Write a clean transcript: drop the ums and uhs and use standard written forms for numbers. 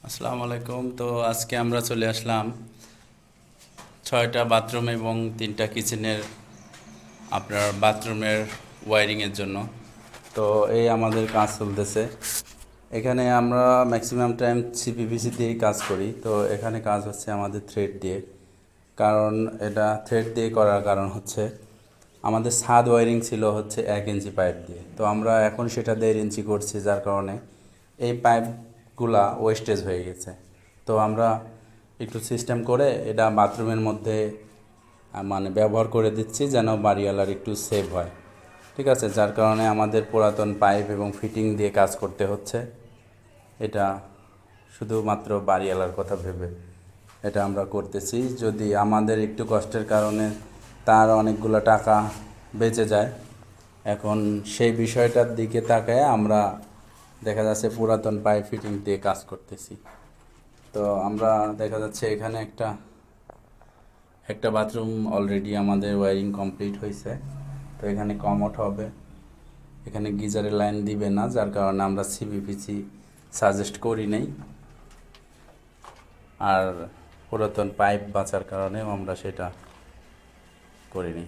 আসসালামু আলাইকুম। তো আজকে আমরা চলে আসলাম 6টা বাথরুম এবং 3টা কিচেনের আপনার বাথরুমের ওয়্যারিংয়ের জন্য। তো এই আমাদের কাজ চলতেছে। এখানে আমরা ম্যাক্সিমাম টাইম সিপিভিসি দিয়েই কাজ করি। তো এখানে কাজ হচ্ছে আমাদের থ্রেড দিয়ে। কারণ এটা থ্রেড দিয়ে করার কারণ হচ্ছে আমাদের ছাদ ওয়্যারিং ছিল হচ্ছে 1 ইঞ্চি পাইপ দিয়ে। তো আমরা এখন সেটা 1.5 ইঞ্চি করছি, যার কারণে এই পাইপগুলা ওয়েস্টেজ হয়ে গেছে। তো আমরা একটু সিস্টেম করে এটা বাথরুমের মধ্যে মানে ব্যবহার করে দিচ্ছি, যেন বাড়িওয়ালার একটু সেভ হয়। ঠিক আছে, যার কারণে আমাদের পুরাতন পাইপ এবং ফিটিং দিয়ে কাজ করতে হচ্ছে। এটা শুধুমাত্র বাড়িওয়ালার কথা ভেবে এটা আমরা করতেছি। যদি আমাদের একটু কষ্টের কারণে তার অনেকগুলো টাকা বেঁচে যায়, এখন সেই বিষয়টার দিকে তাকায় আমরা দেখা যাচ্ছে পুরাতন পাইপ ফিটিং দিয়ে কাজ করতেছি। তো আমরা দেখা যাচ্ছে এখানে একটা একটা বাথরুম অলরেডি আমাদের ওয়্যারিং কমপ্লিট হয়েছে। তো এখানে কমোড হবে, এখানে গিজারের লাইন দিবে না, যার কারণে আমরা সিবিপিসি সাজেস্ট করি নাই। আর পুরাতন পাইপ বাঁচার কারণেও আমরা সেটা করিনি।